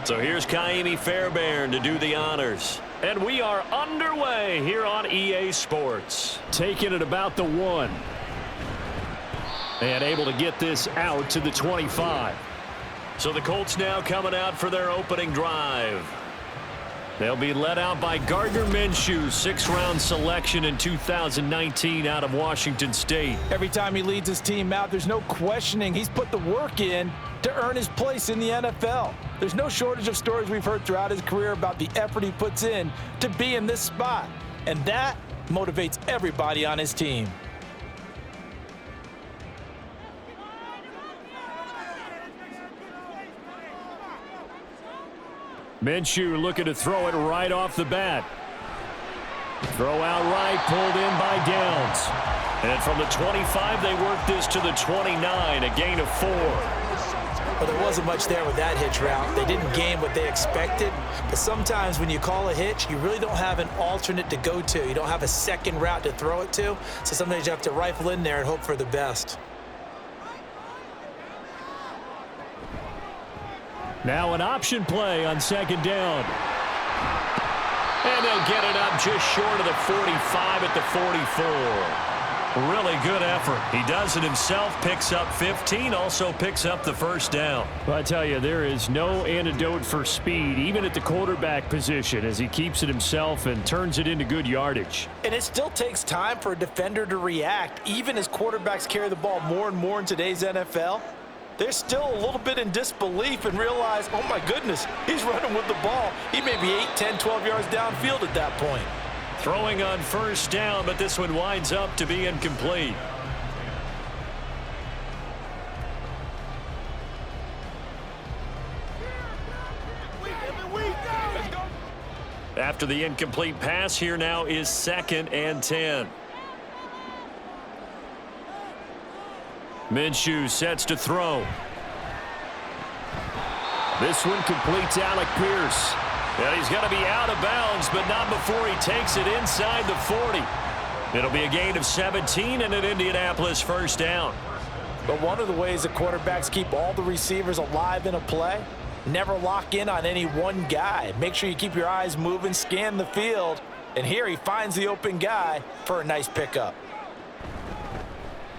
So here's Kaimi Fairbairn to do the honors. And we are underway here on EA Sports. Taking it about the 1. And able to get this out to the 25. So the Colts now coming out for their opening drive. They'll be led out by Gardner Minshew, 6th-round selection in 2019 out of Washington State. Every time he leads his team out, there's no questioning. He's put the work in to earn his place in the NFL. There's no shortage of stories we've heard throughout his career about the effort he puts in to be in this spot. And that motivates everybody on his team. Minshew looking to throw it right off the bat. Throw out right, pulled in by Downs. And from the 25, they work this to the 29, a gain of 4. Well, there wasn't much there with that hitch route. They didn't gain what they expected. But sometimes when you call a hitch, you really don't have an alternate to go to. You don't have a second route to throw it to. So sometimes you have to rifle in there and hope for the best. Now an option play on 2nd down. And they'll get it up just short of the 45 at the 44. Really good effort. He does it himself, picks up 15, also picks up the 1st down. Well, I tell you, there is no antidote for speed, even at the quarterback position, as he keeps it himself and turns it into good yardage. And it still takes time for a defender to react, even as quarterbacks carry the ball more and more in today's NFL. They're still a little bit in disbelief and realize, oh my goodness, he's running with the ball. He may be 8, 10, 12 yards downfield at that point. Throwing on 1st down, but this one winds up to be incomplete. After the incomplete pass, here now is 2nd and 10. Minshew sets to throw. This one completes Alec Pierce. And he's going to be out of bounds, but not before he takes it inside the 40. It'll be a gain of 17 and an Indianapolis 1st down. But one of the ways that quarterbacks keep all the receivers alive in a play, never lock in on any one guy. Make sure you keep your eyes moving, scan the field, and here he finds the open guy for a nice pickup.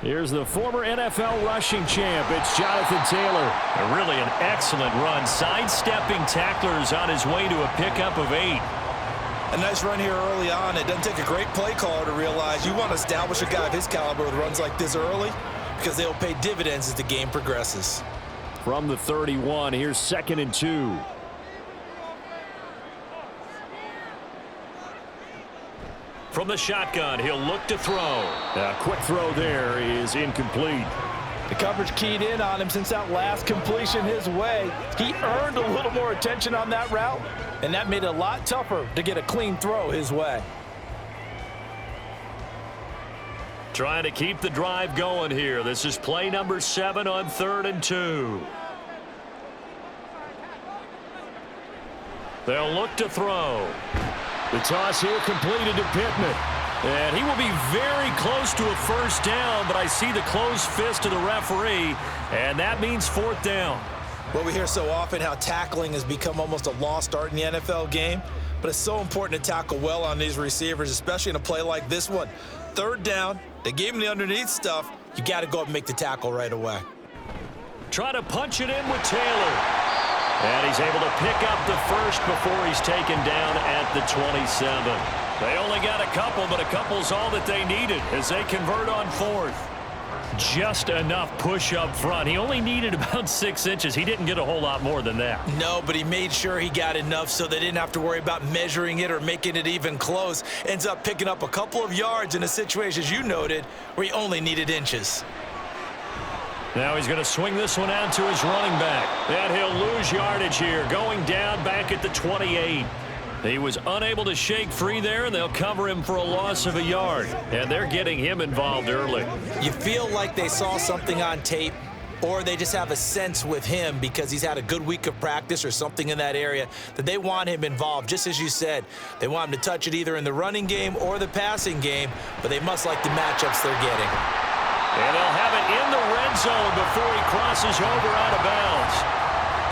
Here's the former NFL rushing champ. It's Jonathan Taylor. Really an excellent run, sidestepping tacklers on his way to a pickup of 8. A nice run here early on. It doesn't take a great play caller to realize you want to establish a guy of his caliber with runs like this early because they'll pay dividends as the game progresses. From the 31, here's 2nd and 2. From the shotgun, he'll look to throw. A quick throw there is incomplete. The coverage keyed in on him since that last completion his way. He earned a little more attention on that route, and that made it a lot tougher to get a clean throw his way. Trying to keep the drive going here. This is play number 7 on 3rd and 2. They'll look to throw. The toss here completed to Pittman. And he will be very close to a 1st down, but I see the closed fist of the referee, and that means 4th down. Well, we hear so often how tackling has become almost a lost art in the NFL game, but it's so important to tackle well on these receivers, especially in a play like this one. 3rd down, they gave him the underneath stuff. You got to go up and make the tackle right away. Try to punch it in with Taylor. And he's able to pick up the 1st before he's taken down at the 27. They only got a couple, but a couple's all that they needed as they convert on 4th. Just enough push up front. He only needed about 6 inches. He didn't get a whole lot more than that. No, but he made sure he got enough so they didn't have to worry about measuring it or making it even close. Ends up picking up a couple of yards in a situation, as you noted, where he only needed inches. Now he's going to swing this one out to his running back. And he'll lose yardage here, going down back at the 28. He was unable to shake free there, and they'll cover him for a loss of a yard. And they're getting him involved early. You feel like they saw something on tape, or they just have a sense with him because he's had a good week of practice or something in that area that they want him involved. Just as you said, they want him to touch it either in the running game or the passing game, but they must like the matchups they're getting. And they'll have it in the red zone before he crosses over out of bounds.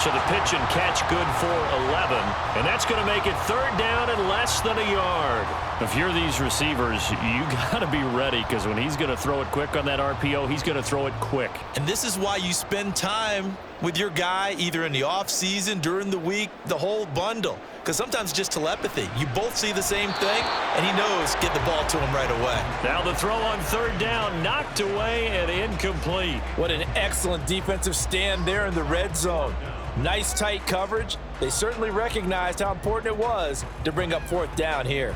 So the pitch and catch good for 11. And that's going to make it third down and less than a yard. If you're these receivers, you got to be ready, because when he's going to throw it quick on that RPO, he's going to throw it quick. And this is why you spend time with your guy either in the offseason, during the week, the whole bundle. Because sometimes it's just telepathy. You both see the same thing, and he knows get the ball to him right away. Now the throw on third down, knocked away and incomplete. What an excellent defensive stand there in the red zone. Nice tight coverage. They certainly recognized how important it was to bring up fourth down here.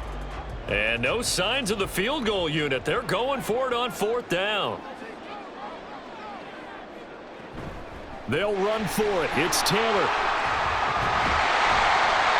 And no signs of the field goal unit. They're going for it on fourth down. They'll run for it. It's Taylor.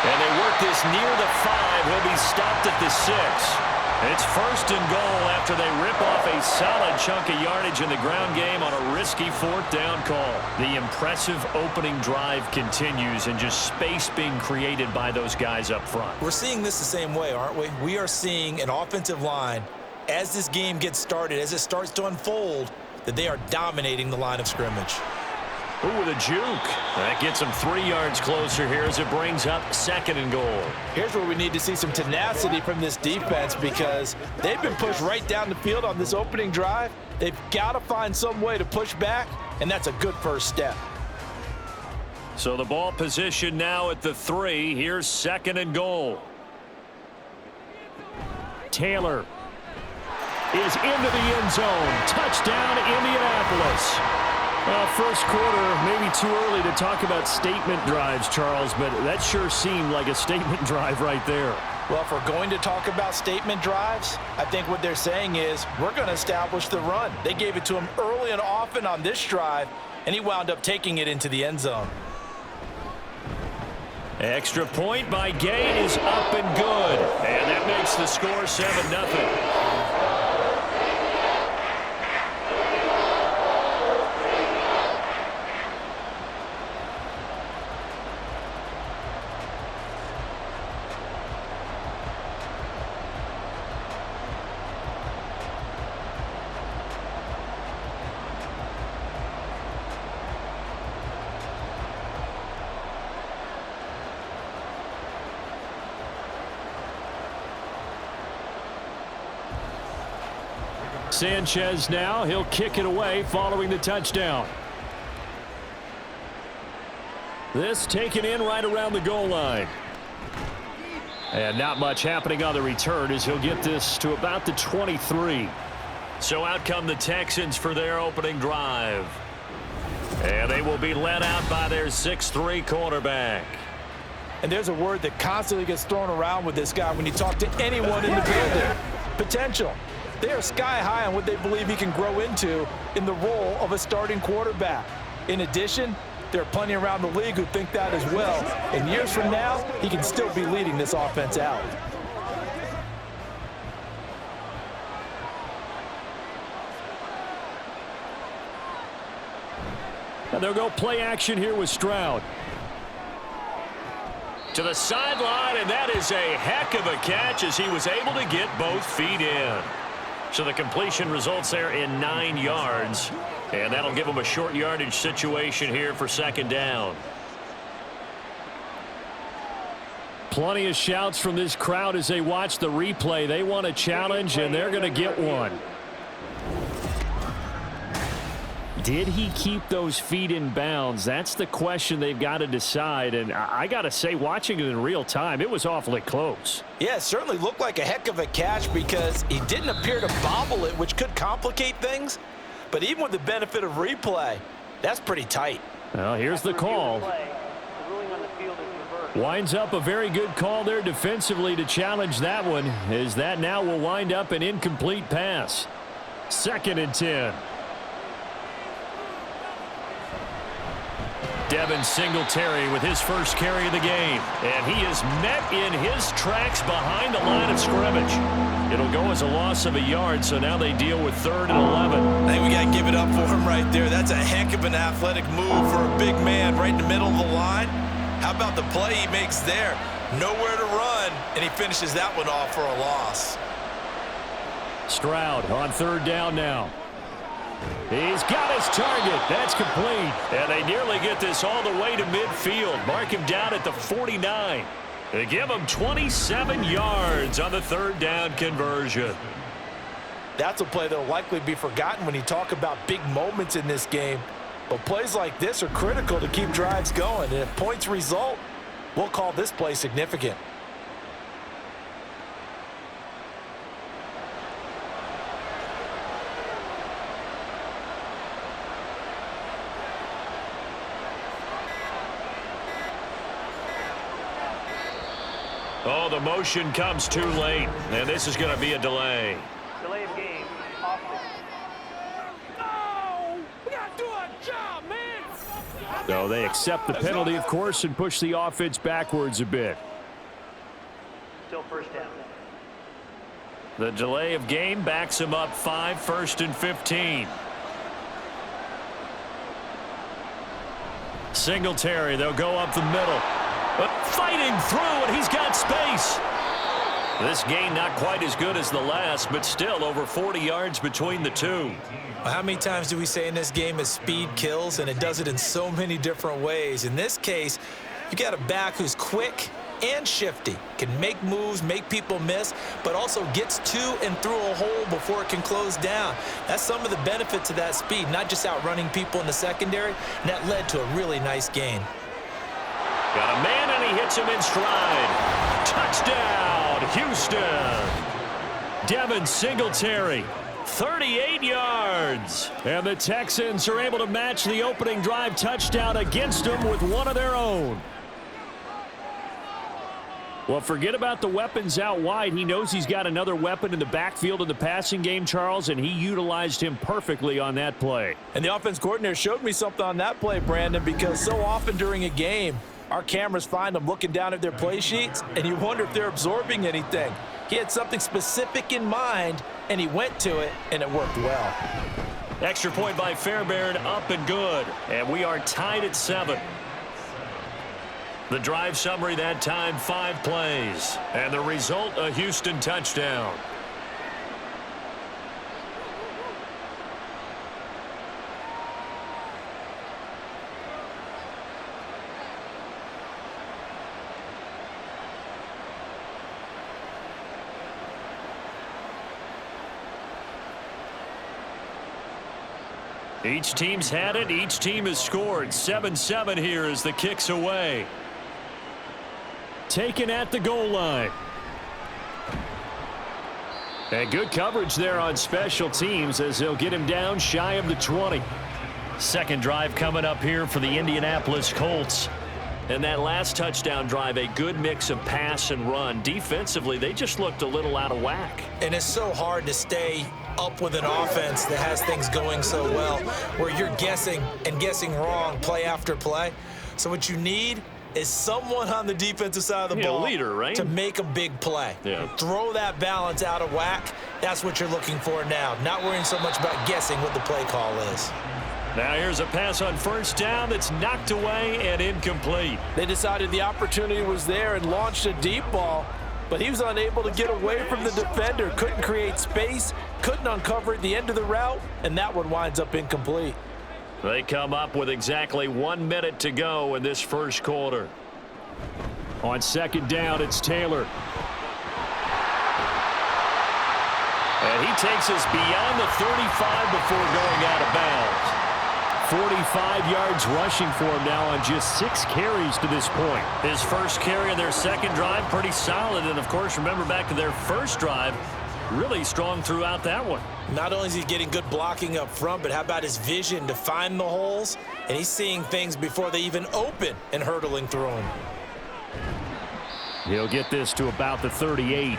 And they work this near the 5. He'll be stopped at the 6. It's first and goal after they rip off a solid chunk of yardage in the ground game on a risky fourth down call. The impressive opening drive continues, and just space being created by those guys up front. We're seeing this the same way, aren't we? We are seeing an offensive line, as this game gets started, as it starts to unfold, that they are dominating the line of scrimmage. Ooh, with a juke. That gets them 3 yards closer here as it brings up second and goal. Here's where we need to see some tenacity from this defense, because they've been pushed right down the field on this opening drive. They've got to find some way to push back, and that's a good first step. So the ball position now at the 3. Here's second and goal. Taylor is into the end zone. Touchdown, Indianapolis. First quarter, maybe too early to talk about statement drives, Charles, but that sure seemed like a statement drive right there. Well, if we're going to talk about statement drives, I think what they're saying is we're going to establish the run. They gave it to him early and often on this drive, and he wound up taking it into the end zone. Extra point by Gay is up and good. And that makes the score 7-0. Sanchez now, he'll kick it away following the touchdown. This taken in right around the goal line. And not much happening on the return as he'll get this to about the 23. So out come the Texans for their opening drive. And they will be led out by their 6'3" quarterback. And there's a word that constantly gets thrown around with this guy when you talk to anyone in the building. Potential. They are sky high on what they believe he can grow into in the role of a starting quarterback. In addition, there are plenty around the league who think that as well. And years from now, he can still be leading this offense out. And they'll go play action here with Stroud. To the sideline, and that is a heck of a catch as he was able to get both feet in. So the completion results there in 9 yards. And that'll give them a short yardage situation here for second down. Plenty of shouts from this crowd as they watch the replay. They want a challenge, and they're going to get one. Did he keep those feet in bounds? That's the question they've got to decide. And I got to say, watching it in real time, it was awfully close. Yeah, it certainly looked like a heck of a catch because he didn't appear to bobble it, which could complicate things. But even with the benefit of replay, that's pretty tight. Well, here's the call. Winds up a very good call there defensively to challenge that one, as that now will wind up an incomplete pass. 2nd and 10. Devin Singletary with his first carry of the game. And he is met in his tracks behind the line of scrimmage. It'll go as a loss of a yard, so now they deal with 3rd and 11. I think we got to give it up for him right there. That's a heck of an athletic move for a big man right in the middle of the line. How about the play he makes there? Nowhere to run, and he finishes that one off for a loss. Stroud on 3rd down now. He's got his target. That's complete. And they nearly get this all the way to midfield. Mark him down at the 49. They give him 27 yards on the third down conversion. That's a play that will likely be forgotten when you talk about big moments in this game. But plays like this are critical to keep drives going. And if points result, we'll call this play significant. Oh, the motion comes too late, and this is going to be a delay. Delay of game. Offense. No! We got to do our job, man! So they accept the penalty, of course, and push the offense backwards a bit. Still first down. The delay of game backs him up 5, 1st and 15. Singletary, they'll go up the middle. But fighting through, and he's got space. This gain not quite as good as the last, but still over 40 yards between the two. Well, how many times do we say in this game is speed kills, and it does it in so many different ways. In this case, you got a back who's quick and shifty, can make moves, make people miss, but also gets to and through a hole before it can close down. That's some of the benefits of that speed, not just outrunning people in the secondary, and that led to a really nice gain. Got a man, and he hits him in stride. Touchdown, Houston. Devin Singletary, 38 yards. And the Texans are able to match the opening drive touchdown against them with one of their own. Well, forget about the weapons out wide. He knows he's got another weapon in the backfield in the passing game, Charles, and he utilized him perfectly on that play. And the offense coordinator showed me something on that play, Brandon, because so often during a game, our cameras find them looking down at their play sheets, and you wonder if they're absorbing anything. He had something specific in mind, and he went to it, and it worked well. Extra point by Fairbairn, up and good. And we are tied at 7. The drive summary that time, 5 plays. And the result, a Houston touchdown. Each team's had it. Each team has scored. 7-7 here as the kick's away. Taken at the goal line. And good coverage there on special teams as they'll get him down shy of the 20. Second drive coming up here for the Indianapolis Colts. And that last touchdown drive, a good mix of pass and run. Defensively, they just looked a little out of whack. And it's so hard to stay up with an offense that has things going so well, where you're guessing and guessing wrong play after play. So what you need is someone on the defensive side of the ball leader, right? to make a big play. Yeah. Throw that balance out of whack. That's what you're looking for now. Not worrying so much about guessing what the play call is. Now here's a pass on first down that's knocked away and incomplete. They decided the opportunity was there and launched a deep ball, but he was unable to get away from the defender, couldn't create space, couldn't uncover at the end of the route, and that one winds up incomplete. They come up with exactly 1 minute to go in this first quarter. On second down, it's Taylor. And he takes us beyond the 35 before going out of bounds. 45 yards rushing for him now on just 6 carries to this point. His first carry of their second drive, pretty solid. And, of course, remember back to their first drive, really strong throughout that one. Not only is he getting good blocking up front, but how about his vision to find the holes? And he's seeing things before they even open and hurtling through them. He'll get this to about the 38.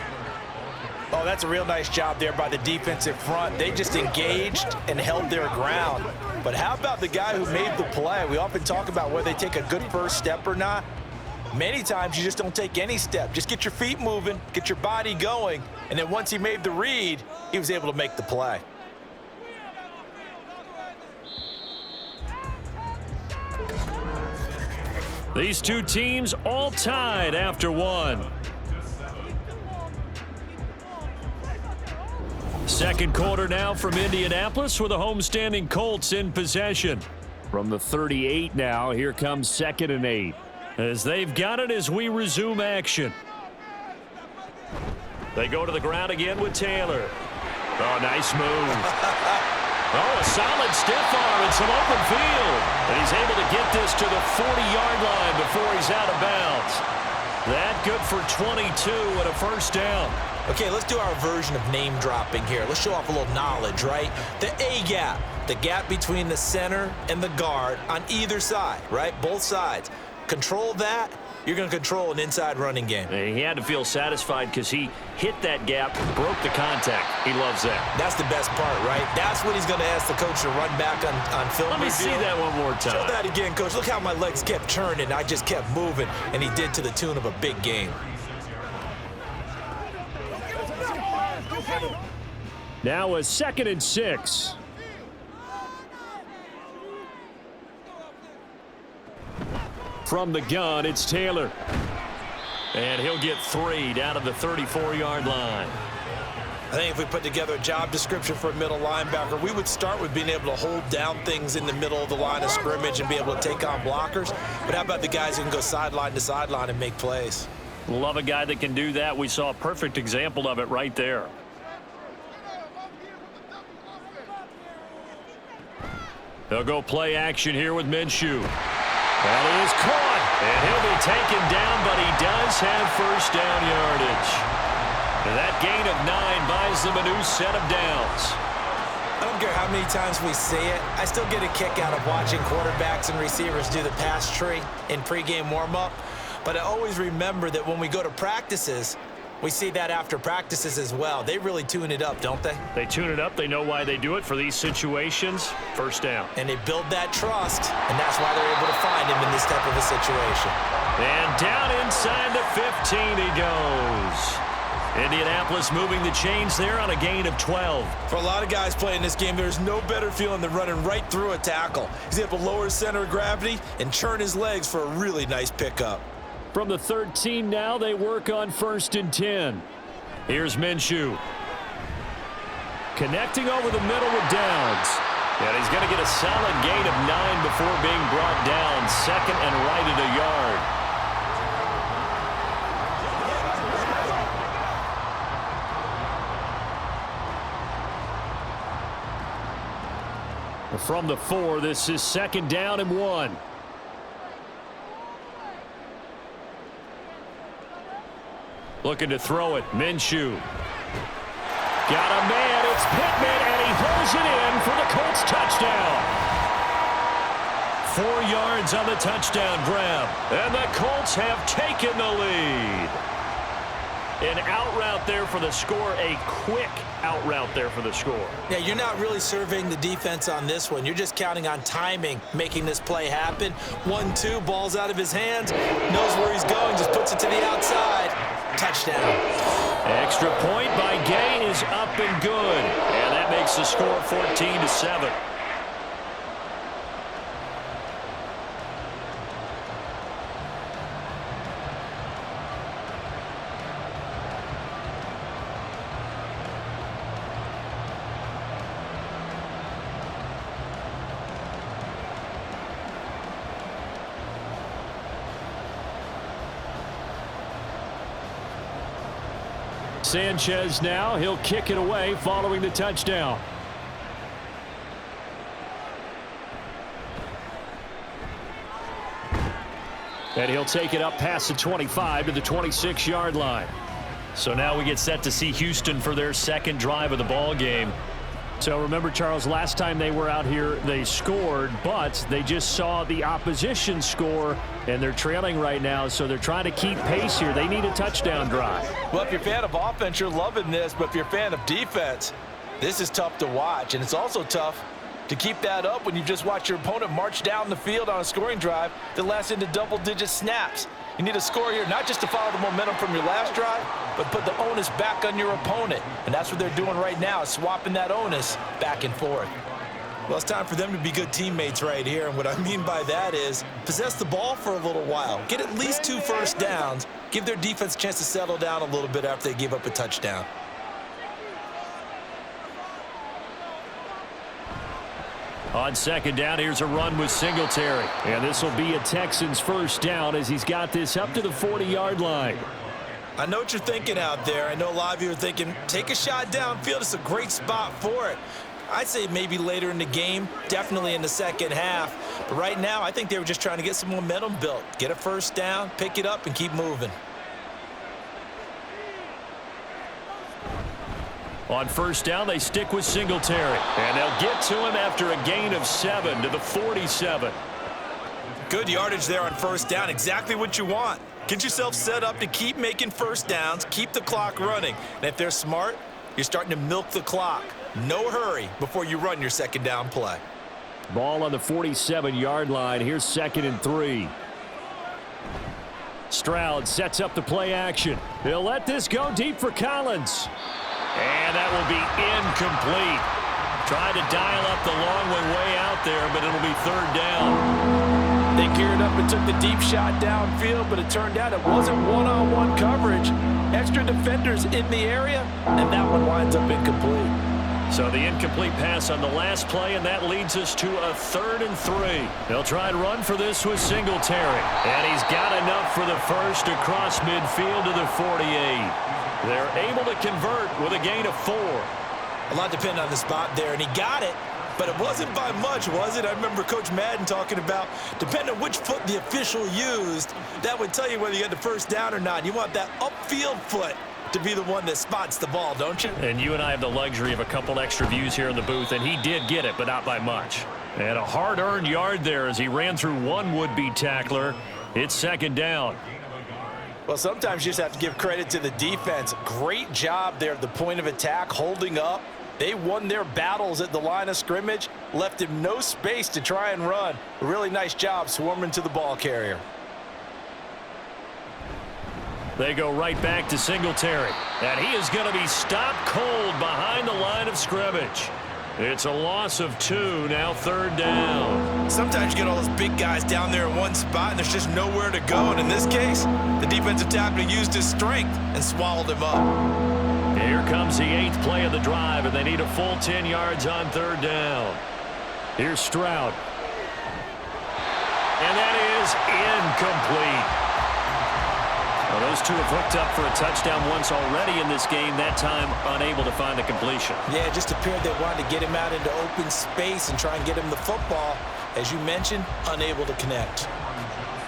Oh, that's a real nice job there by the defensive front. They just engaged and held their ground. But how about the guy who made the play? We often talk about whether they take a good first step or not. Many times you just don't take any step. Just get your feet moving, get your body going, and then once he made the read, he was able to make the play. These two teams all tied after one. Second quarter now from Indianapolis with the homestanding Colts in possession. From the 38 now, here comes 2nd and 8. As they've got it as we resume action. They go to the ground again with Taylor. Oh, nice move. Oh, a solid stiff arm and some open field. And he's able to get this to the 40-yard line before he's out of bounds. That good for 22 and a first down. Okay, let's do our version of name dropping here. Let's show off a little knowledge, right? The A-gap, the gap between the center and the guard on either side, right? Both sides. Control that, you're going to control an inside running game. He had to feel satisfied because he hit that gap, broke the contact. He loves that. That's the best part, right? That's what he's going to ask the coach to run back on film. Let me see that one more time. Show that again, coach. Look how my legs kept churning. I just kept moving, and he did to the tune of a big game. Now a 2nd and 6. From the gun, it's Taylor. And he'll get 3 down to the 34-yard line. I think if we put together a job description for a middle linebacker, we would start with being able to hold down things in the middle of the line of scrimmage and be able to take on blockers. But how about the guys who can go sideline to sideline and make plays? Love a guy that can do that. We saw a perfect example of it right there. They'll go play action here with Minshew. That is caught, and he'll be taken down, but he does have first down yardage. And that gain of 9 buys them a new set of downs. I don't care how many times we see it. I still get a kick out of watching quarterbacks and receivers do the pass tree in pregame warm-up. But I always remember that when we go to practices, we see that after practices as well. They really tune it up, don't they? They tune it up. They know why they do it for these situations. First down. And they build that trust, and that's why they're able to find him in this type of a situation. And down inside the 15 he goes. Indianapolis moving the chains there on a gain of 12. For a lot of guys playing this game, there's no better feeling than running right through a tackle. He's able to lower his center of gravity and churn his legs for a really nice pickup. From the 13 now, they work on 1st and 10. Here's Minshew. Connecting over the middle with Downs. And he's going to get a solid gain of 9 before being brought down. 2nd and right at a yard. From the 4, this is 2nd down and 1. Looking to throw it. Minshew. Got a man. It's Pittman, and he holds it in for the Colts touchdown. 4 yards on the touchdown grab. And the Colts have taken the lead. An out route there for the score. A quick out route there for the score. Yeah, you're not really surveying the defense on this one. You're just counting on timing, making this play happen. 1-2, ball's out of his hands. Knows where he's going, just puts it to the outside. Touchdown. Extra point by Gay is up and good. And that makes the score 14-7. Sanchez now, he'll kick it away following the touchdown. And he'll take it up past the 25 to the 26-yard line. So now we get set to see Houston for their second drive of the ball game. So remember, Charles, last time they were out here, they scored, but they just saw the opposition score, and they're trailing right now, so they're trying to keep pace here. They need a touchdown drive. Well, if you're a fan of offense, you're loving this, but if you're a fan of defense, this is tough to watch, and it's also tough to keep that up when you just watch your opponent march down the field on a scoring drive that lasts into double-digit snaps. You need a score here, not just to follow the momentum from your last drive, but put the onus back on your opponent. And that's what they're doing right now, is swapping that onus back and forth. Well, it's time for them to be good teammates right here. And what I mean by that is possess the ball for a little while. Get at least 2 first downs. Give their defense a chance to settle down a little bit after they give up a touchdown. On second down, here's a run with Singletary. And this will be a Texans first down as he's got this up to the 40-yard line. I know what you're thinking out there. I know a lot of you are thinking, take a shot downfield. It's a great spot for it. I'd say maybe later in the game, definitely in the second half. But right now, I think they were just trying to get some momentum built. Get a first down, pick it up, and keep moving. On first down, they stick with Singletary. And they'll get to him after a gain of 7 to the 47. Good yardage there on first down. Exactly what you want. Get yourself set up to keep making first downs, keep the clock running. And if they're smart, you're starting to milk the clock. No hurry before you run your second down play. Ball on the 47-yard line. Here's 2nd and 3. Stroud sets up the play action. They'll let this go deep for Collins. And that will be incomplete. Tried to dial up the long one way out there, but it'll be 3rd down. They geared up and took the deep shot downfield, but it turned out it wasn't one-on-one coverage. Extra defenders in the area, and that one winds up incomplete. So the incomplete pass on the last play, and that leads us to a 3rd and 3. They'll try and run for this with Singletary. And he's got enough for the first across midfield to the 48. They're able to convert with a gain of 4. A lot depended on the spot there, and he got it, but it wasn't by much, was it? I remember Coach Madden talking about, depending on which foot the official used, that would tell you whether you had the first down or not. You want that upfield foot to be the one that spots the ball, don't you? And you and I have the luxury of a couple extra views here in the booth, and he did get it, but not by much. And a hard-earned yard there as he ran through one would-be tackler. It's 2nd down. Well, sometimes you just have to give credit to the defense. Great job there at the point of attack, holding up. They won their battles at the line of scrimmage, left him no space to try and run. A really nice job swarming to the ball carrier. They go right back to Singletary. And he is going to be stopped cold behind the line of scrimmage. It's a loss of 2, now 3rd down. Sometimes you get all those big guys down there in one spot, and there's just nowhere to go. And in this case, the defensive tackle used his strength and swallowed him up. Here comes the 8th play of the drive, and they need a full 10 yards on 3rd down. Here's Stroud. And that is incomplete. Well, those two have hooked up for a touchdown once already in this game, that time unable to find the completion. Yeah, it just appeared they wanted to get him out into open space and try and get him the football. As you mentioned, unable to connect.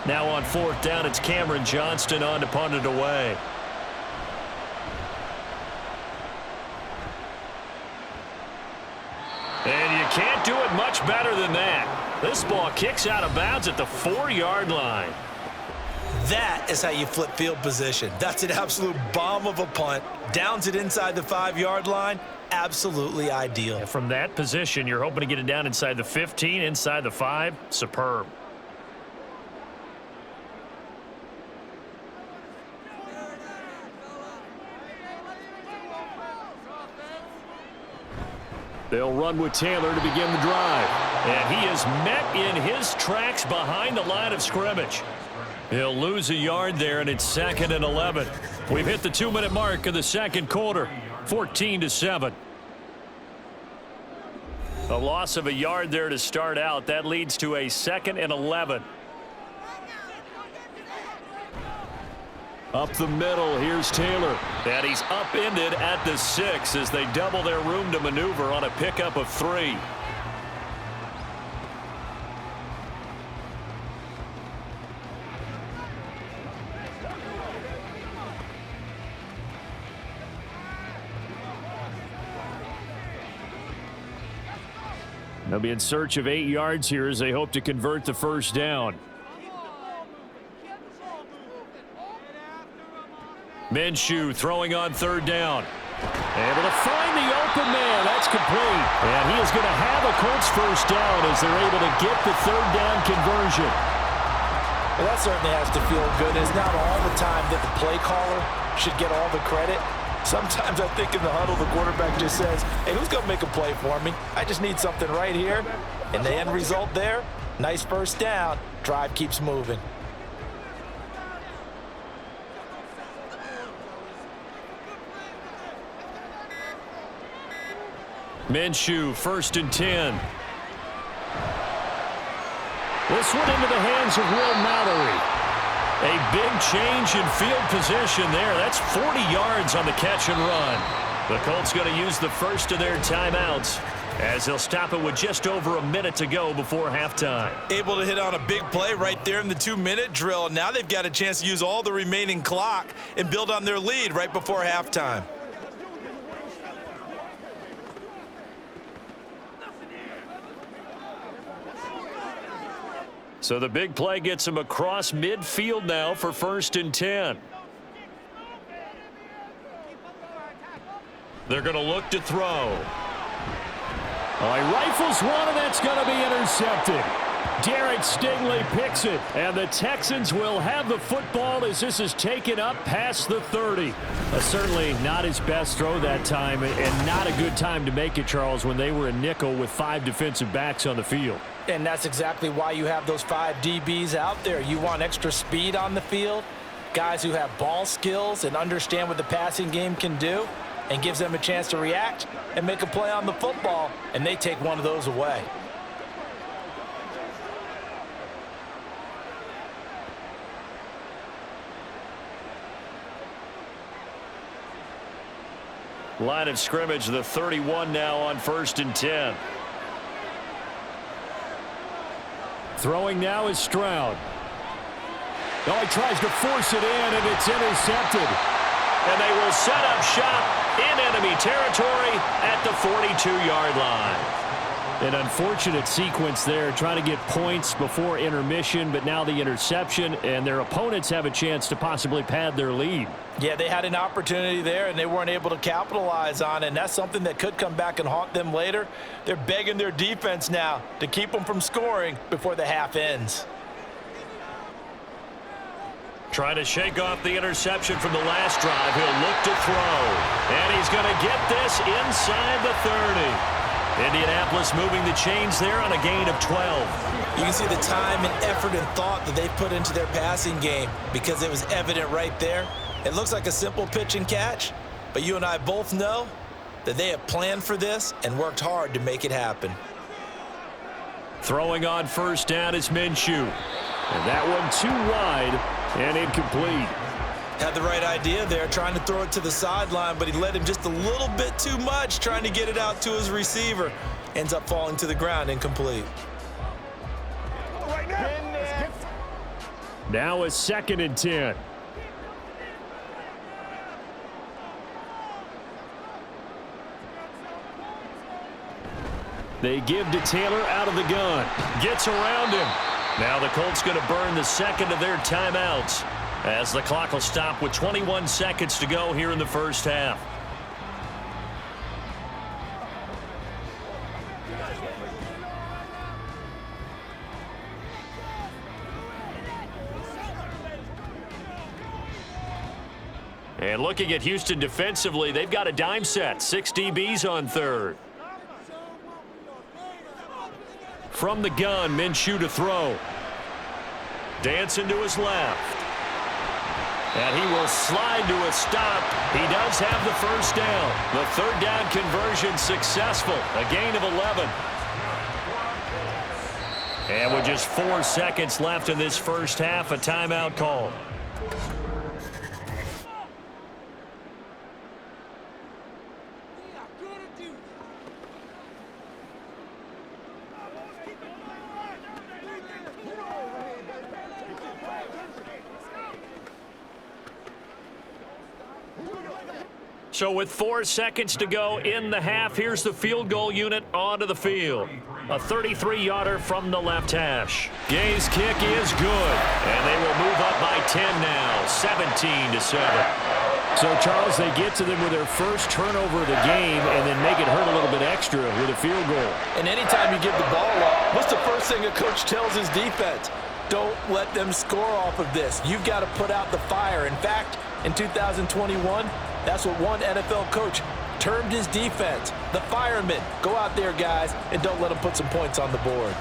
Now on 4th down, it's Cameron Johnston on to punt it away. And you can't do it much better than that. This ball kicks out of bounds at the 4-yard line. That is how you flip field position. That's an absolute bomb of a punt. Downs it inside the 5-yard line. Absolutely ideal. And from that position, you're hoping to get it down inside the 15, inside the 5. Superb. They'll run with Taylor to begin the drive. And he is met in his tracks behind the line of scrimmage. He'll lose a yard there, and it's 2nd and 11. We've hit the 2-minute mark of the 2nd quarter, 14-7. A loss of a yard there to start out. That leads to a 2nd and 11. Up the middle, here's Taylor. And he's upended at the 6 as they double their room to maneuver on a pickup of 3. They'll be in search of 8 yards here as they hope to convert the first down. Minshew throwing on 3rd down. Able to find the open man. That's complete. And he is going to have a Colts first down as they're able to get the 3rd down conversion. Well, that certainly has to feel good. It's not all the time that the play caller should get all the credit. Sometimes I think in the huddle, the quarterback just says, hey, who's going to make a play for me? I just need something right here. And the end result there, nice first down. Drive keeps moving. Minshew, 1st and 10. This one into the hands of Will Mallory. A big change in field position there. That's 40 yards on the catch and run. The Colts going to use the first of their timeouts as they'll stop it with just over a minute to go before halftime. Able to hit on a big play right there in the 2-minute drill. Now they've got a chance to use all the remaining clock and build on their lead right before halftime. So the big play gets him across midfield now for 1st and 10. They're going to look to throw. He rifles one, and that's going to be intercepted. Derek Stingley picks it, and the Texans will have the football as this is taken up past the 30. Certainly not his best throw that time, and not a good time to make it, Charles, when they were a nickel with 5 defensive backs on the field. And that's exactly why you have those 5 DBs out there. You want extra speed on the field, guys who have ball skills and understand what the passing game can do, and gives them a chance to react and make a play on the football, and they take one of those away. Line of scrimmage, the 31 now on 1st and 10. Throwing now is Stroud. Oh, he tries to force it in, and it's intercepted. And they will set up shop in enemy territory at the 42-yard line. An unfortunate sequence there, trying to get points before intermission, but now the interception, and their opponents have a chance to possibly pad their lead. Yeah, they had an opportunity there, and they weren't able to capitalize on it, and that's something that could come back and haunt them later. They're begging their defense now to keep them from scoring before the half ends. Trying to shake off the interception from the last drive. He'll look to throw. And he's going to get this inside the 30. Indianapolis moving the chains there on a gain of 12. You can see the time and effort and thought that they put into their passing game because it was evident right there. It looks like a simple pitch and catch, but you and I both know that they have planned for this and worked hard to make it happen. Throwing on 1st down is Minshew. And that one too wide and incomplete. Had the right idea there, trying to throw it to the sideline, but he led him just a little bit too much, trying to get it out to his receiver. Ends up falling to the ground, incomplete. Now a 2nd and 10. They give to Taylor out of the gun. Gets around him. Now the Colts going to burn the 2nd of their timeouts as the clock will stop with 21 seconds to go here in the 1st half. And looking at Houston defensively, they've got a dime set. 6 DBs on 3rd. From the gun, Minshew to throw. Dancing to his left. And he will slide to a stop. He does have the 1st down. The 3rd down conversion successful. A gain of 11. And with just 4 seconds left in this 1st half, a timeout call. So with 4 seconds to go in the half, here's the field goal unit onto the field. A 33-yarder from the left hash. Gay's kick is good, and they will move up by 10 now, 17-7. So, Charles, they get to them with their first turnover of the game and then make it hurt a little bit extra with a field goal. And anytime you give the ball up, what's the first thing a coach tells his defense? Don't let them score off of this. You've got to put out the fire. In fact, in 2021, that's what one NFL coach termed his defense, the firemen. Go out there, guys, and don't let them put some points on the board.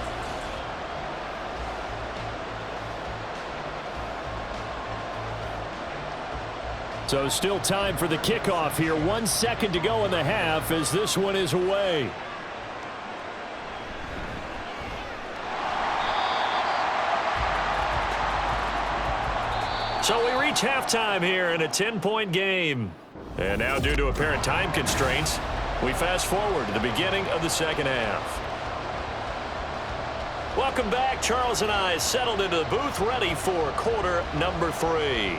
So still time for the kickoff here. 1 second to go in the half as this one is away. reach halftime here in a 10-point game. And now, due to apparent time constraints, we fast forward to the beginning of the second half. Welcome back. Charles and I settled into the booth, ready for quarter number 3.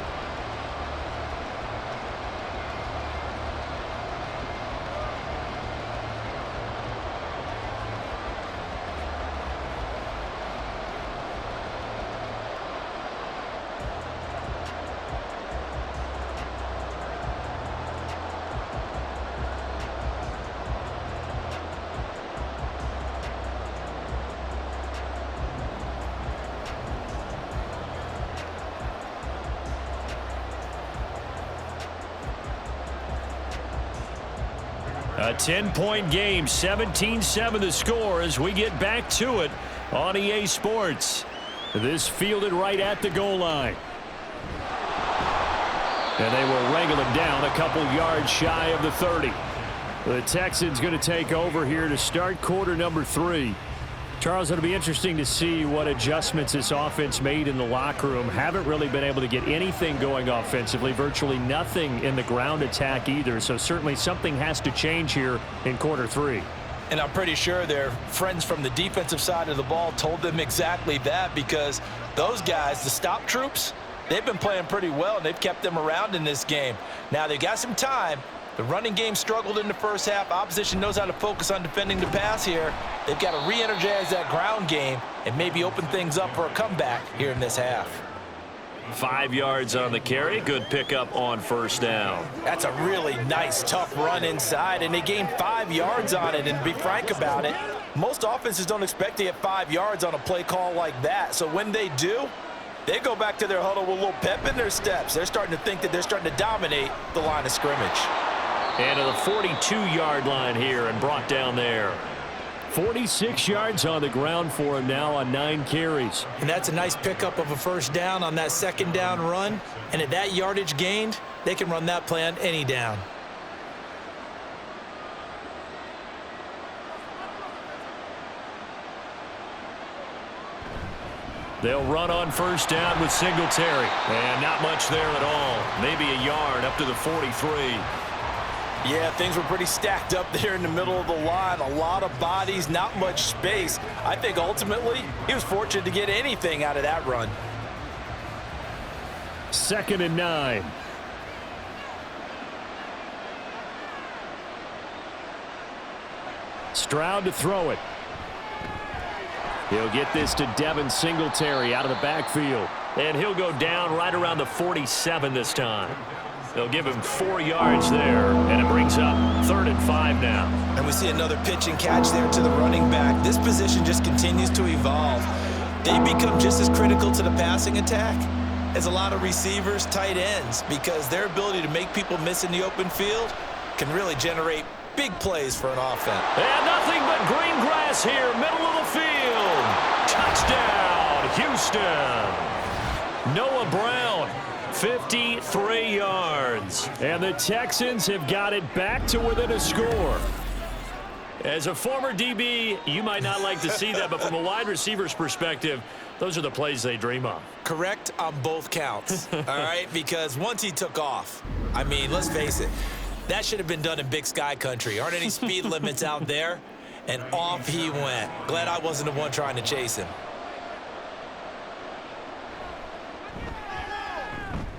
A 10-point game, 17-7 the score as we get back to it on EA Sports. This fielded right at the goal line. And they will wrangle him down a couple yards shy of the 30. The Texans going to take over here to start quarter number 3. Charles, it'll be interesting to see what adjustments this offense made in the locker room. Haven't really been able to get anything going offensively, virtually nothing in the ground attack either. So certainly something has to change here in quarter 3. And I'm pretty sure their friends from the defensive side of the ball told them exactly that, because those guys, the stop troops, they've been playing pretty well, and they've kept them around in this game. Now, they've got some time. The running game struggled in the first half. Opposition knows how to focus on defending the pass here. They've got to re-energize that ground game and maybe open things up for a comeback here in this half. 5 yards on the carry. Good pickup on first down. That's a really nice, tough run inside, and they gained 5 yards on it. And to be frank about it, most offenses don't expect to get 5 yards on a play call like that. So when they do, they go back to their huddle with a little pep in their steps. They're starting to think that they're starting to dominate the line of scrimmage. And to the 42-yard line here and brought down there. 46 yards on the ground for him now on 9 carries. And that's a nice pickup of a first down on that second down run. And at that yardage gained, they can run that play on any down. They'll run on first down with Singletary. And not much there at all. Maybe a yard up to the 43. Yeah, things were pretty stacked up there in the middle of the line. A lot of bodies, not much space. I think ultimately he was fortunate to get anything out of that run. 2nd and 9. Stroud to throw it. He'll get this to Devin Singletary out of the backfield. And he'll go down right around the 47 this time. They'll give him 4 yards there, and it brings up 3rd and 5 now. And we see another pitch and catch there to the running back. This position just continues to evolve. They become just as critical to the passing attack as a lot of receivers, tight ends, because their ability to make people miss in the open field can really generate big plays for an offense. And nothing but green grass here, middle of the field. Touchdown, Houston. Noah Brown. 53 yards. And the Texans have got it back to within a score. As a former DB, you might not like to see that, but from a wide receiver's perspective, those are the plays they dream of. Correct on both counts, all right? Because once he took off, I mean, let's face it, that should have been done in Big Sky country. Aren't any speed limits out there? And off he went. Glad I wasn't the one trying to chase him.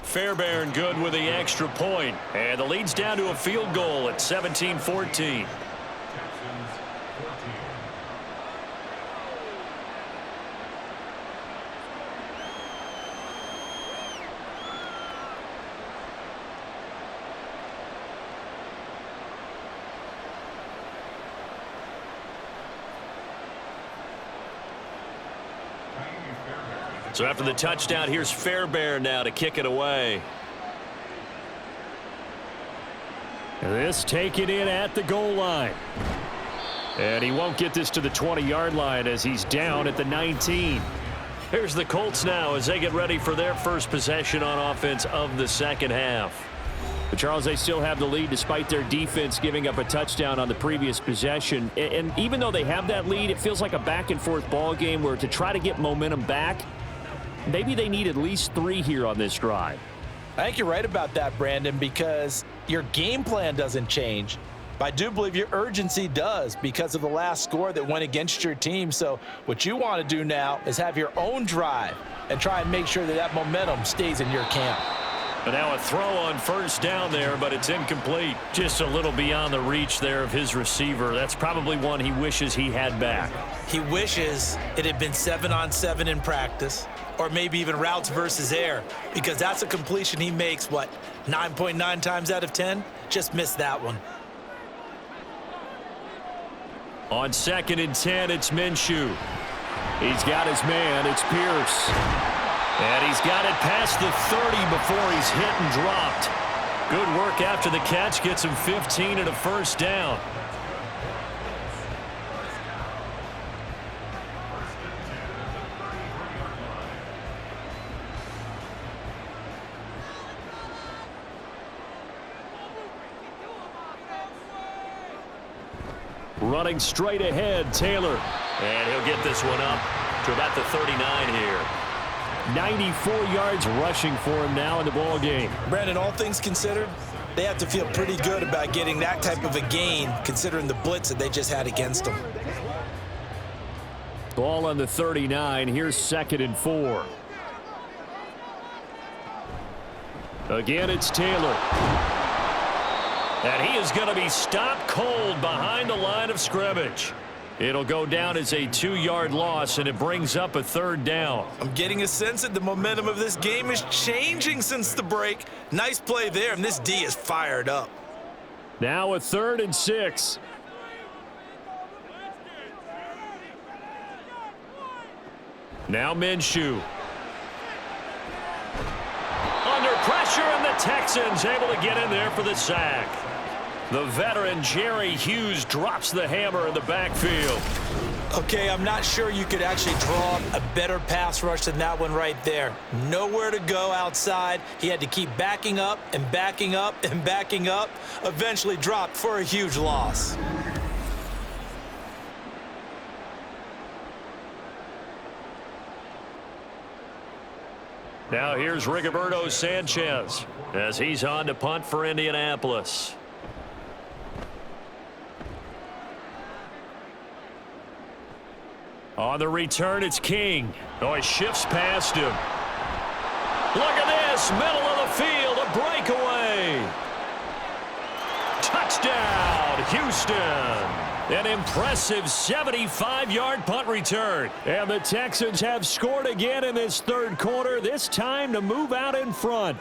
Fairbairn good with the extra point. And the lead's down to a field goal at 17-14. So after the touchdown, here's Fairbairn now to kick it away. This taken in at the goal line. And he won't get this to the 20-yard line as he's down at the 19. Here's the Colts now as they get ready for their first possession on offense of the second half. But Charles, they still have the lead despite their defense giving up a touchdown on the previous possession. And even though they have that lead, it feels like a back-and-forth ball game where to try to get momentum back, maybe they need at least 3 here on this drive. I think you're right about that, Brandon, because your game plan doesn't change. But I do believe your urgency does because of the last score that went against your team. So what you want to do now is have your own drive and try and make sure that that momentum stays in your camp. But now a throw on first down there, but it's incomplete. Just a little beyond the reach there of his receiver. That's probably one he wishes he had back. He wishes it had been 7-on-7 in practice, or maybe even routes versus air, because that's a completion he makes, 9.9 times out of 10? Just missed that one. On 2nd and 10, it's Minshew. He's got his man. It's Pierce. And he's got it past the 30 before he's hit and dropped. Good work after the catch. Gets him 15 and a first down. Running straight ahead, Taylor. And he'll get this one up to about the 39 here. 94 yards rushing for him now in the ball game. Brandon, all things considered, they have to feel pretty good about getting that type of a gain, considering the blitz that they just had against them. Ball on the 39. Here's 2nd and 4. Again, it's Taylor. And he is going to be stopped cold behind the line of scrimmage. It'll go down as a 2-yard loss, and it brings up a 3rd down. I'm getting a sense that the momentum of this game is changing since the break. Nice play there, and this D is fired up. Now a 3rd and 6. Now Minshew. Under pressure, and the Texans able to get in there for the sack. The veteran Jerry Hughes drops the hammer in the backfield. Okay, I'm not sure you could actually draw a better pass rush than that one right there. Nowhere to go outside. He had to keep backing up and backing up and backing up. Eventually dropped for a huge loss. Now here's Rigoberto Sanchez as he's on to punt for Indianapolis. On the return, it's King. Oh, he shifts past him. Look at this, middle of the field, a breakaway. Touchdown, Houston. An impressive 75-yard punt return. And the Texans have scored again in this 3rd quarter, this time to move out in front.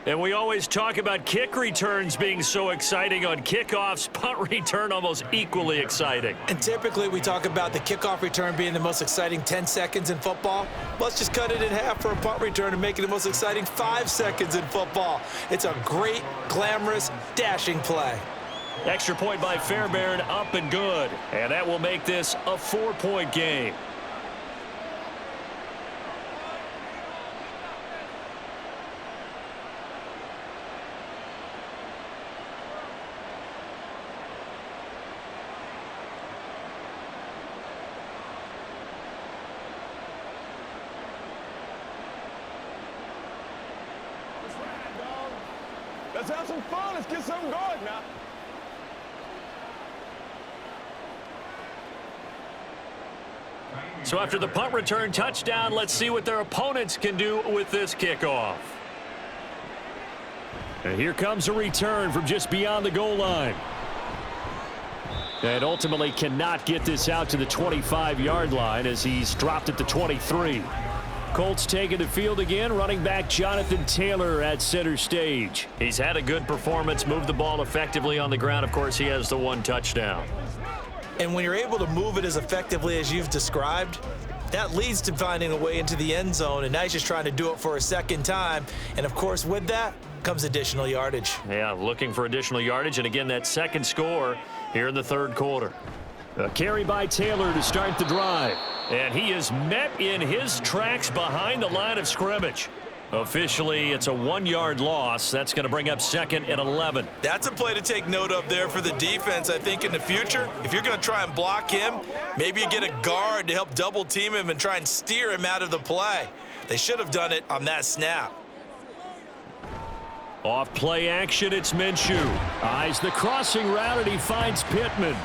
And we always talk about kick returns being so exciting on kickoffs. Punt return almost equally exciting. And typically we talk about the kickoff return being the most exciting 10 seconds in football. Let's just cut it in half for a punt return and make it the most exciting 5 seconds in football. It's a great, glamorous, dashing play. Extra point by Fairbairn, up and good. And that will make this a 4-point game. Let's have some fun. Let's get something going now. So after the punt return touchdown, let's see what their opponents can do with this kickoff. And here comes a return from just beyond the goal line. And ultimately cannot get this out to the 25-yard line as he's dropped at the 23. Colts taking the field again. Running back Jonathan Taylor at center stage. He's had a good performance, moved the ball effectively on the ground. Of course, he has the 1 touchdown. And when you're able to move it as effectively as you've described, that leads to finding a way into the end zone. And now he's just trying to do it for a 2nd time. And, of course, with that comes additional yardage. Yeah, looking for additional yardage. And, again, that 2nd score here in the 3rd quarter. A carry by Taylor to start the drive. And he is met in his tracks behind the line of scrimmage. Officially, it's a 1-yard loss. That's going to bring up 2nd and 11. That's a play to take note of there for the defense, I think, in the future. If you're going to try and block him, maybe you get a guard to help double-team him and try and steer him out of the play. They should have done it on that snap. Off play action, it's Minshew. Eyes the crossing route, and he finds Pittman.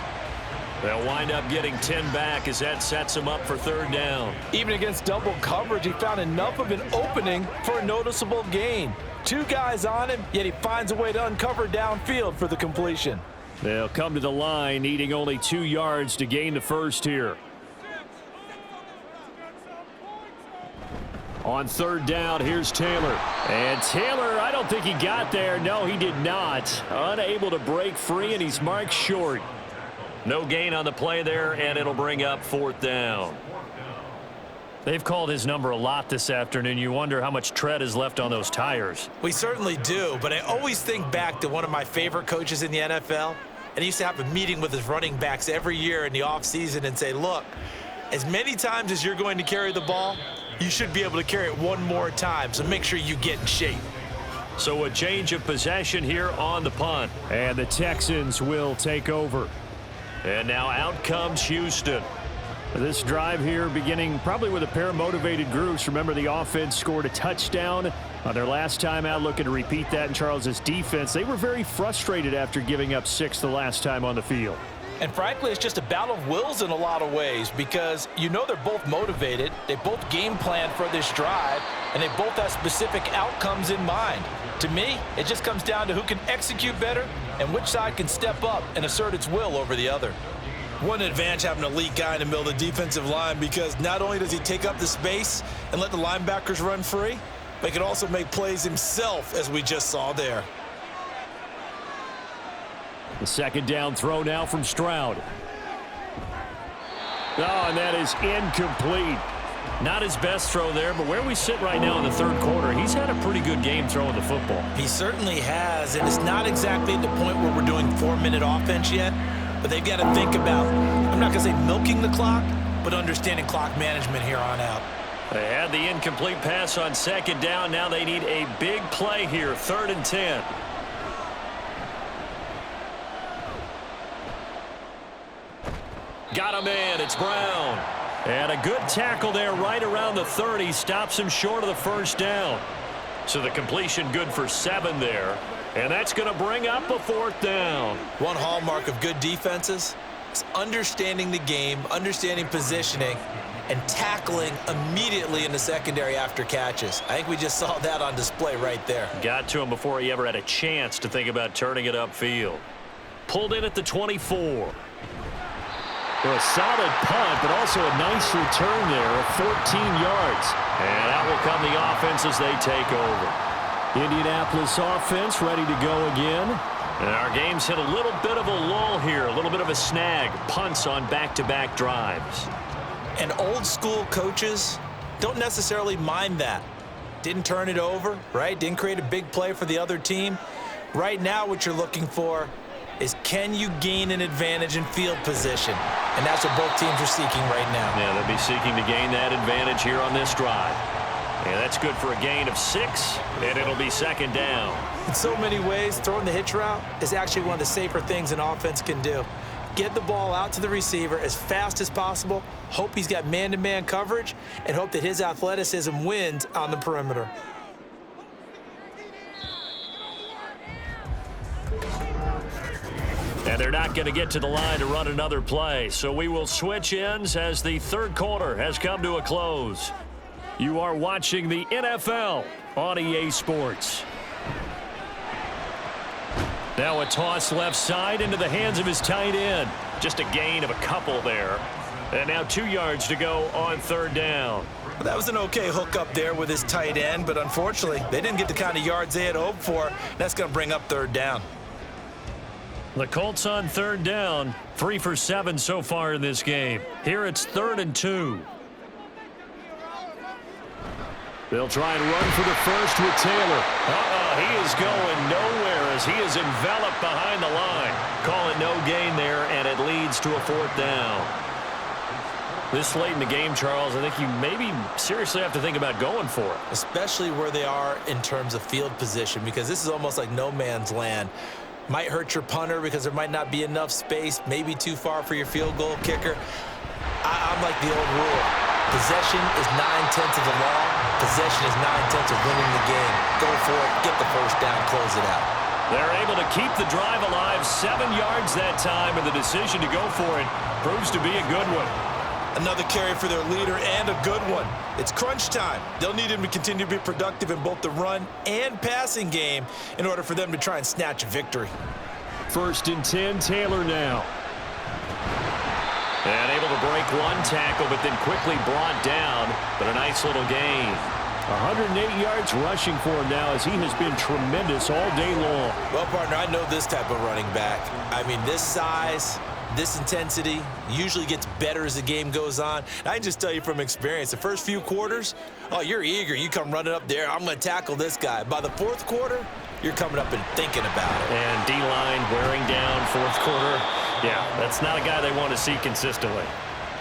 They'll wind up getting 10 back as that sets him up for third down. Even against double coverage, he found enough of an opening for a noticeable gain. 2 guys on him, yet he finds a way to uncover downfield for the completion. They'll come to the line, needing only 2 yards to gain the first here. On third down, here's Taylor. And Taylor, I don't think he got there. No, he did not. Unable to break free, and he's marked short. No gain on the play there, and it'll bring up fourth down. They've called his number a lot this afternoon. You wonder how much tread is left on those tires. We certainly do, but I always think back to one of my favorite coaches in the NFL, and he used to have a meeting with his running backs every year in the offseason and say, look, as many times as you're going to carry the ball, you should be able to carry it one more time, so make sure you get in shape. So a change of possession here on the punt. And the Texans will take over. And now out comes Houston. This drive here beginning probably with a pair of motivated groups. Remember, the offense scored a touchdown on their last time out, looking to repeat that in Charles' defense. They were very frustrated after giving up 6 the last time on the field. And frankly, it's just a battle of wills in a lot of ways because you know they're both motivated, they both game plan for this drive, and they both have specific outcomes in mind. To me, it just comes down to who can execute better and which side can step up and assert its will over the other. One advantage having an elite guy in the middle of the defensive line because not only does he take up the space and let the linebackers run free, but he can also make plays himself, as we just saw there. The second down throw now from Stroud. Oh, and that is incomplete. Not his best throw there, but where we sit right now in the third quarter, he's had a pretty good game throwing the football. He certainly has, and it's not exactly at the point where we're doing 4-minute offense yet, but they've got to think about, I'm not going to say milking the clock, but understanding clock management here on out. They had the incomplete pass on second down. Now they need a big play here, 3rd and 10. Got him in. It's Brown. And a good tackle there right around the 30. Stops him short of the first down. So the completion good for 7 there. And that's going to bring up a 4th down. One hallmark of good defenses is understanding the game, understanding positioning, and tackling immediately in the secondary after catches. I think we just saw that on display right there. Got to him before he ever had a chance to think about turning it upfield. Pulled in at the 24. A solid punt, but also a nice return there of 14 yards. And out will come the offense as they take over. Indianapolis offense ready to go again. And our game's hit a little bit of a lull here, a little bit of a snag. Punts on back-to-back drives. And old school coaches don't necessarily mind that. Didn't turn it over, right? Didn't create a big play for the other team. Right now what you're looking for is can you gain an advantage in field position? And that's what both teams are seeking right now. Yeah, they'll be seeking to gain that advantage here on this drive. Yeah, that's good for a gain of 6, and it'll be 2nd down. In so many ways, throwing the hitch route is actually one of the safer things an offense can do. Get the ball out to the receiver as fast as possible, hope he's got man-to-man coverage, and hope that his athleticism wins on the perimeter. And they're not going to get to the line to run another play, so we will switch ends as the third quarter has come to a close. You are watching the NFL on EA Sports. Now a toss left side into the hands of his tight end. Just a gain of a couple there. And now 2 yards to go on 3rd down. Well, that was an okay hook up there with his tight end, but unfortunately, they didn't get the kind of yards they had hoped for. That's going to bring up 3rd down. The Colts on 3rd down, 3 for 7 so far in this game. Here it's 3rd and 2. They'll try and run for the first with Taylor. He is going nowhere as he is enveloped behind the line. Call it no gain there, and it leads to a 4th down. This late in the game, Charles, I think you maybe seriously have to think about going for it. Especially where they are in terms of field position, because this is almost like no man's land. Might hurt your punter because there might not be enough space, maybe too far for your field goal kicker. I'm like the old rule. Possession is 9/10 of the law. Possession is 9/10 of winning the game. Go for it. Get the first down. Close it out. They're able to keep the drive alive, 7 yards that time, and the decision to go for it proves to be a good one. Another carry for their leader and a good one. It's crunch time. They'll need him to continue to be productive in both the run and passing game in order for them to try and snatch a victory. 1st and 10, Taylor now. And able to break one tackle, but then quickly brought down, but a nice little gain. 108 yards rushing for him now as he has been tremendous all day long. Well, partner, I know this type of running back. I mean, this size, this intensity usually gets better as the game goes on. And I can just tell you from experience, the first few quarters, oh, you're eager. You come running up there, I'm going to tackle this guy. By the 4th quarter, you're coming up and thinking about it. And D-line wearing down 4th quarter. Yeah, that's not a guy they want to see consistently.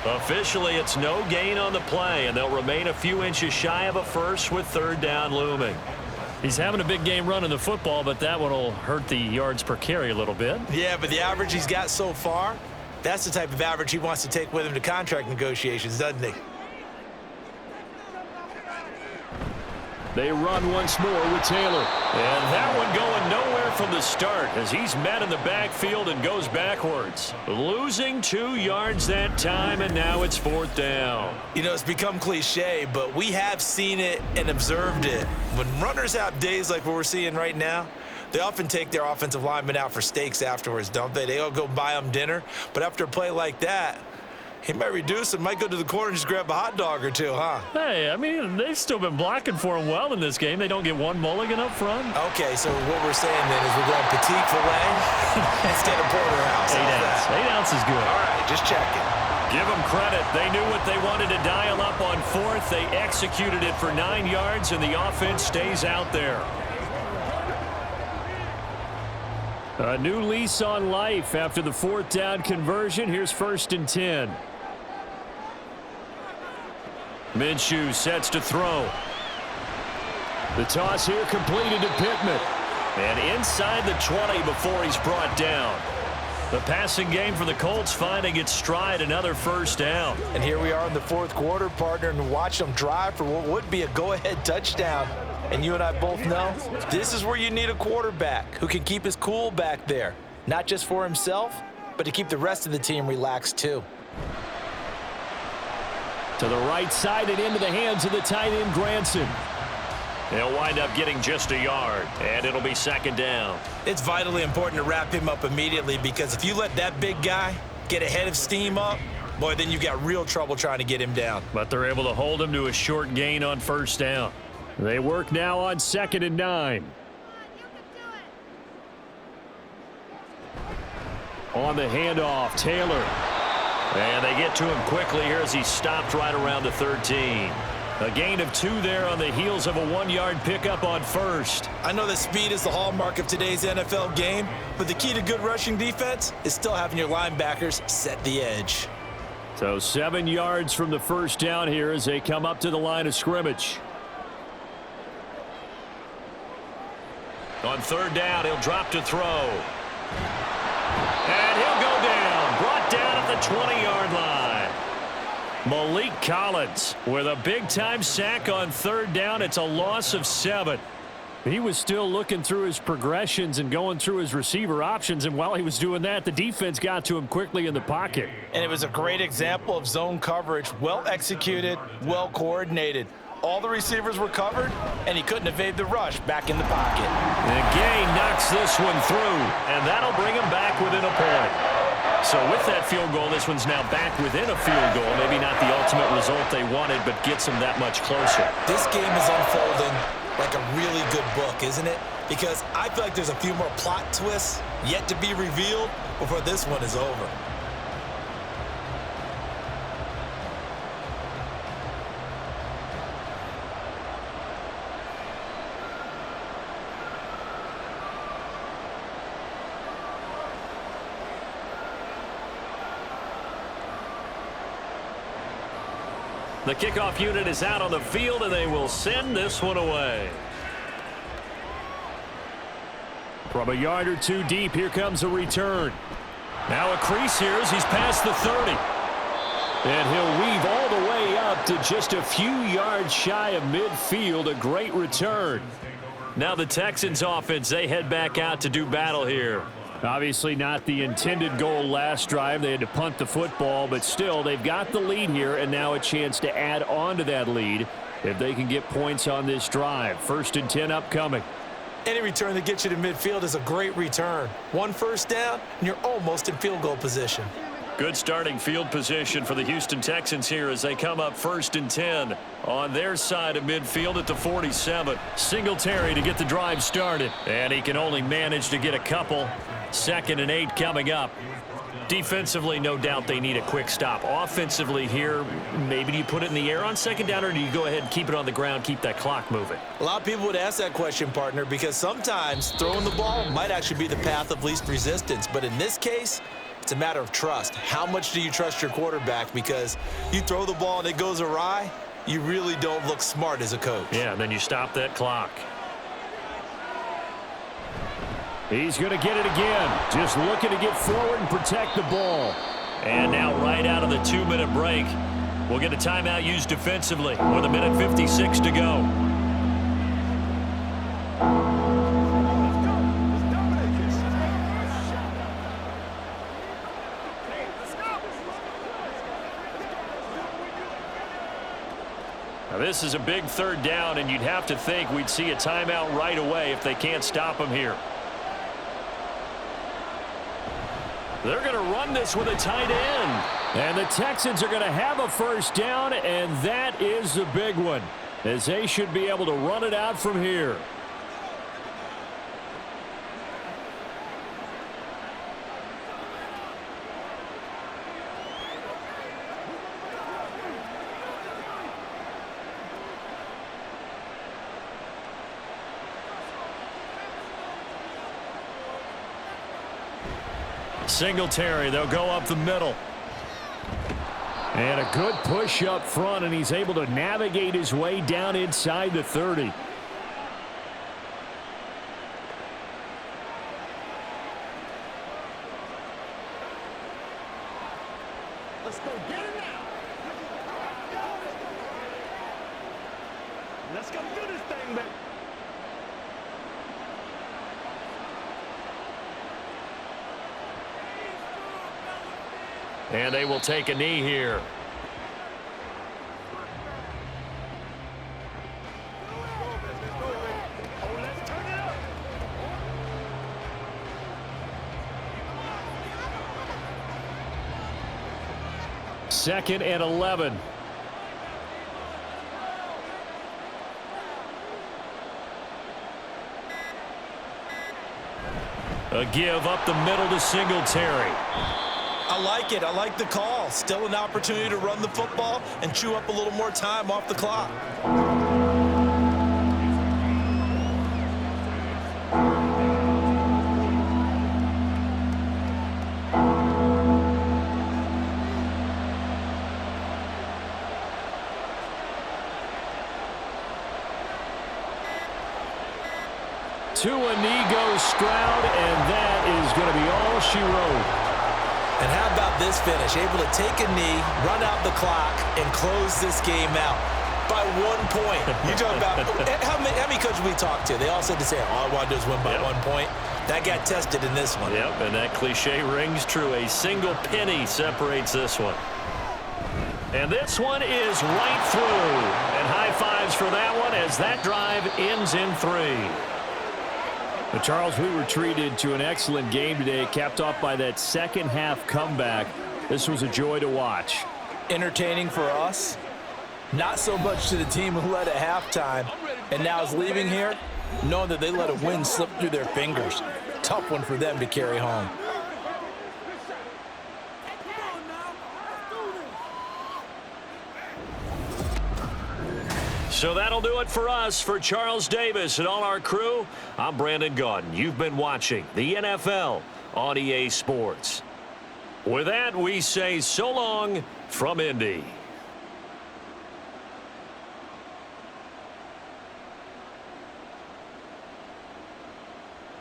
Officially, it's no gain on the play, and they'll remain a few inches shy of a first with 3rd down looming. He's having a big game running the football, but that one will hurt the yards per carry a little bit. Yeah, but the average he's got so far, that's the type of average he wants to take with him to contract negotiations, doesn't he? They run once more with Taylor. And that one going nowhere from the start as he's met in the backfield and goes backwards. Losing 2 yards that time, and now it's 4th down. You know, it's become cliche, but we have seen it and observed it. When runners have days like what we're seeing right now, they often take their offensive linemen out for steaks afterwards, don't they? They all go buy them dinner. But after a play like that, he might reduce it, might go to the corner and just grab a hot dog or two, huh? Hey, I mean, they've still been blocking for him well in this game. They don't get one mulligan up front. Okay, so what we're saying then is we're going petite filet instead of porterhouse. 8 ounce. 8 ounce is good. All right, just checking. Give them credit. They knew what they wanted to dial up on 4th. They executed it for 9 yards, and the offense stays out there. A new lease on life after the 4th down conversion. Here's 1st and 10. Minshew sets to throw. The toss here completed to Pittman. And inside the 20 before he's brought down. The passing game for the Colts finding its stride, another 1st down. And here we are in the 4th quarter, partner, and watch them drive for what would be a go-ahead touchdown. And you and I both know this is where you need a quarterback who can keep his cool back there. Not just for himself, but to keep the rest of the team relaxed too. To the right side and into the hands of the tight end, Granson. They'll wind up getting just a yard, and it'll be 2nd down. It's vitally important to wrap him up immediately because if you let that big guy get a head of steam up, boy, then you've got real trouble trying to get him down. But they're able to hold him to a short gain on 1st down. They work now on 2nd and 9. On the handoff, Taylor. And they get to him quickly here as he stopped right around the 13. A gain of 2 there on the heels of a 1-yard pickup on 1st. I know that speed is the hallmark of today's NFL game, but the key to good rushing defense is still having your linebackers set the edge. So 7 yards from the 1st down here as they come up to the line of scrimmage. On 3rd down, he'll drop to throw. And he'll go down. Brought down at the 20-yard line. Malik Collins with a big-time sack on 3rd down. It's a loss of 7. He was still looking through his progressions and going through his receiver options, and while he was doing that, the defense got to him quickly in the pocket. And it was a great example of zone coverage, well executed, well coordinated. All the receivers were covered, and he couldn't evade the rush back in the pocket. And Gay knocks this one through, and that'll bring him back within a point. So with that field goal, this one's now back within a field goal. Maybe not the ultimate result they wanted, but gets them that much closer. This game is unfolding like a really good book, isn't it? Because I feel like there's a few more plot twists yet to be revealed before this one is over. The kickoff unit is out on the field, and they will send this one away. From a yard or 2 deep, here comes a return. Now a crease here as he's past the 30. And he'll weave all the way up to just a few yards shy of midfield. A great return. Now the Texans offense, they head back out to do battle here. Obviously not the intended goal last drive. They had to punt the football, but still they've got the lead here and now a chance to add on to that lead if they can get points on this drive. 1st and 10 upcoming. Any return that gets you to midfield is a great return. 1 first down, and you're almost in field goal position. Good starting field position for the Houston Texans here as they come up 1st and 10 on their side of midfield at the 47. Singletary to get the drive started, and he can only manage to get a couple. 2nd and 8 coming up. Defensively, no doubt they need a quick stop. Offensively here, maybe do you put it in the air on 2nd down, or do you go ahead and keep it on the ground, keep that clock moving? A lot of people would ask that question, partner, because sometimes throwing the ball might actually be the path of least resistance. But in this case, it's a matter of trust. How much do you trust your quarterback? Because you throw the ball and it goes awry, you really don't look smart as a coach. Yeah, and then you stop that clock. He's going to get it again. Just looking to get forward and protect the ball. And now right out of the 2-minute break, we'll get a timeout used defensively with 1:56 to go. Now this is a big 3rd down, and you'd have to think we'd see a timeout right away if they can't stop him here. They're going to run this with a tight end. And the Texans are going to have a 1st down, and that is the big one, as they should be able to run it out from here. Singletary, they'll go up the middle. And a good push up front, and he's able to navigate his way down inside the 30. Let's go get it now. Let's go do this thing, baby. And they will take a knee here. Second and 11. A give up the middle to Singletary. I like it. I like the call. Still an opportunity to run the football and chew up a little more time off the clock. To Inigo Stroud, and that is going to be all she wrote. And how about this finish? Able to take a knee, run out the clock, and close this game out by 1 point. You talk about how many coaches we talked to? They all said the same. All I want to do is win by 1 point. That got tested in this one. Yep, and that cliche rings true. A single penny separates this one. And this one is right through. And high fives for that one as that drive ends in 3. But Charles, we were treated to an excellent game today, capped off by that second half comeback. This was a joy to watch. Entertaining for us, not so much to the team who led at halftime and now is leaving here knowing that they let a win slip through their fingers. Tough one for them to carry home. So that'll do it for us. For Charles Davis and all our crew, I'm Brandon Gaudin. You've been watching the NFL on EA Sports. With that, we say so long from Indy.